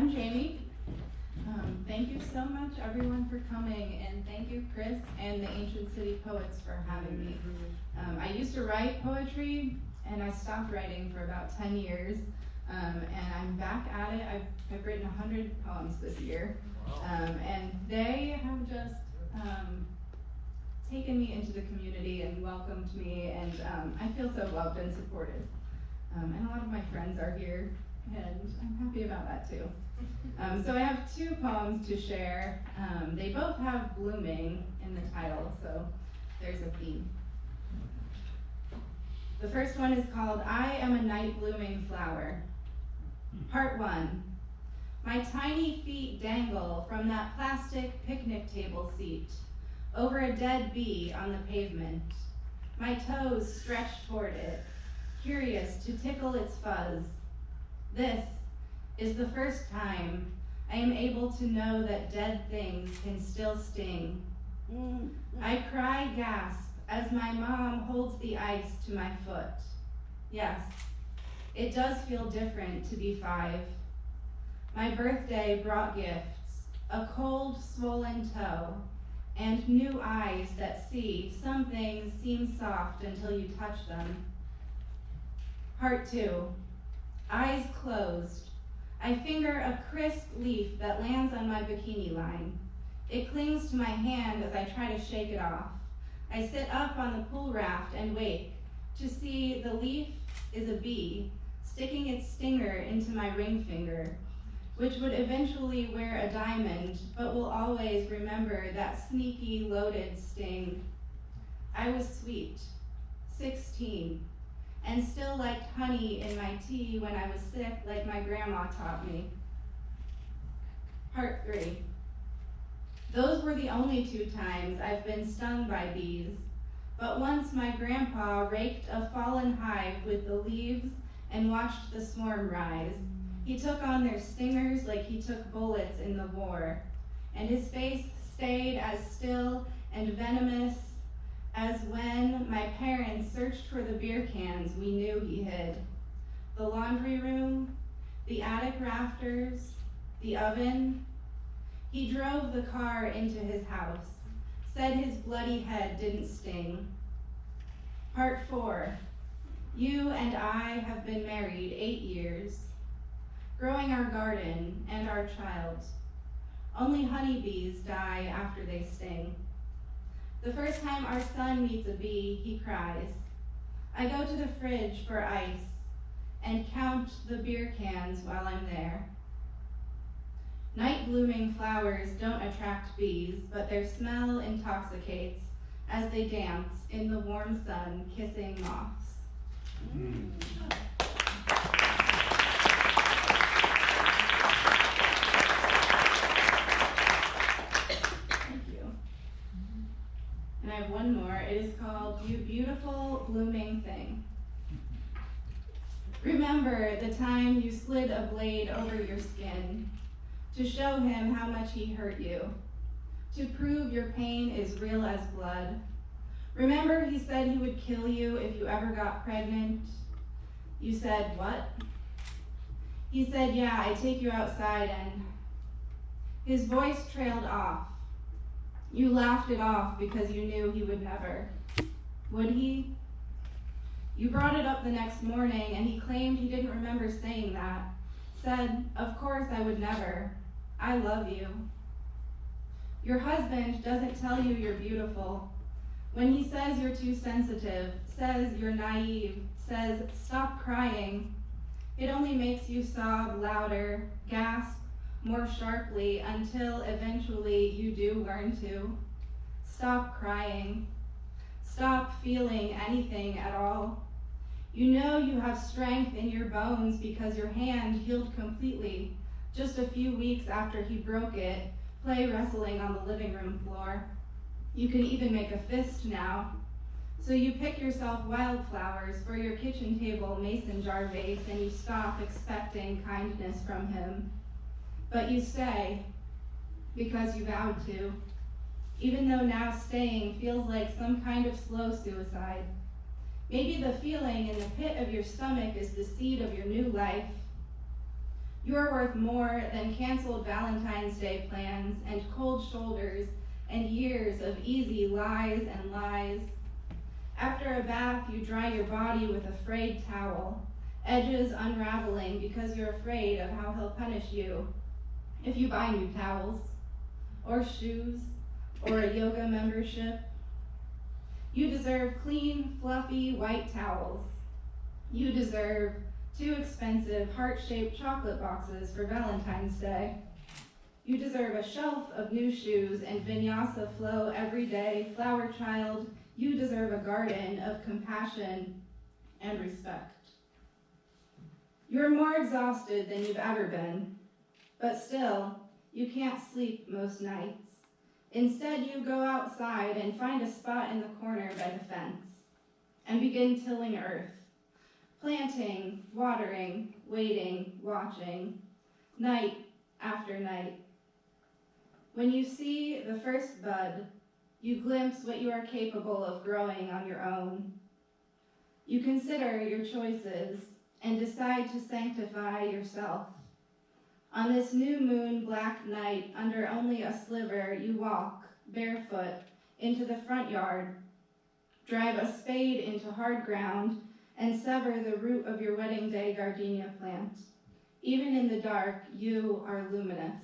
I'm Jamie. Thank you so much everyone for coming, and thank you Chris and the Ancient City Poets for having me. I used to write poetry and I stopped writing for about 10 years, and I'm back at it. I've written 100 poems this year, and they have just taken me into the community and welcomed me, and I feel so loved and supported. And a lot of my friends are here, and I'm happy about that too. So I have two poems to share. They both have blooming in the title, so there's a theme. The first one is called I Am a Night Blooming Flower. Part 1. My tiny feet dangle from that plastic picnic table seat over a dead bee on the pavement. My toes stretch toward it, curious to tickle its fuzz. This is the first time I am able to know that dead things can still sting. I cry gasp as my mom holds the ice to my foot. Yes, it does feel different to be 5. My birthday brought gifts, a cold, swollen toe, and new eyes that see some things seem soft until you touch them. Part 2. Eyes closed. I finger a crisp leaf that lands on my bikini line. It clings to my hand as I try to shake it off. I sit up on the pool raft and wake to see the leaf is a bee sticking its stinger into my ring finger, which would eventually wear a diamond, but will always remember that sneaky, loaded sting. I was sweet, 16, and still liked honey in my tea when I was sick, like my grandma taught me. Part 3. Those were the only 2 times I've been stung by bees, but once my grandpa raked a fallen hive with the leaves and watched the swarm rise. He took on their stingers like he took bullets in the war, and his face stayed as still and venomous as when my parents searched for the beer cans we knew he hid. The laundry room, the attic rafters, the oven. He drove the car into his house, said his bloody head didn't sting. Part 4. You and I have been married 8 years, growing our garden and our child. Only honeybees die after they sting. The first time our son meets a bee, he cries. I go to the fridge for ice and count the beer cans while I'm there. Night blooming flowers don't attract bees, but their smell intoxicates as they dance in the warm sun, kissing moths. And I have one more. It is called You Beautiful Blooming Thing. Remember the time you slid a blade over your skin to show him how much he hurt you, to prove your pain is real as blood. Remember he said he would kill you if you ever got pregnant? You said, what? He said, yeah, I'd take you outside, and his voice trailed off. You laughed it off because you knew he would never. Would he? You brought it up the next morning, and he claimed he didn't remember saying that. Said, of course I would never. I love you. Your husband doesn't tell you you're beautiful. When he says you're too sensitive, says you're naive, says stop crying, it only makes you sob louder, gasp more sharply until eventually you do learn to. Stop crying. Stop feeling anything at all. You know you have strength in your bones because your hand healed completely just a few weeks after he broke it, play wrestling on the living room floor. You can even make a fist now. So you pick yourself wildflowers for your kitchen table mason jar vase, and you stop expecting kindness from him. But you stay because you vowed to, even though now staying feels like some kind of slow suicide. Maybe the feeling in the pit of your stomach is the seed of your new life. You're worth more than canceled Valentine's Day plans and cold shoulders and years of easy lies and lies. After a bath, you dry your body with a frayed towel, edges unraveling because you're afraid of how he'll punish you if you buy new towels, or shoes, or a yoga membership. You deserve clean, fluffy, white towels. You deserve 2 expensive, heart-shaped chocolate boxes for Valentine's Day. You deserve a shelf of new shoes and vinyasa flow every day. Flower child, you deserve a garden of compassion and respect. You're more exhausted than you've ever been, but still, you can't sleep most nights. Instead, you go outside and find a spot in the corner by the fence and begin tilling earth, planting, watering, waiting, watching, night after night. When you see the first bud, you glimpse what you are capable of growing on your own. You consider your choices and decide to sanctify yourself. On this new moon black night, under only a sliver, you walk, barefoot, into the front yard, drive a spade into hard ground, and sever the root of your wedding day gardenia plant. Even in the dark, you are luminous.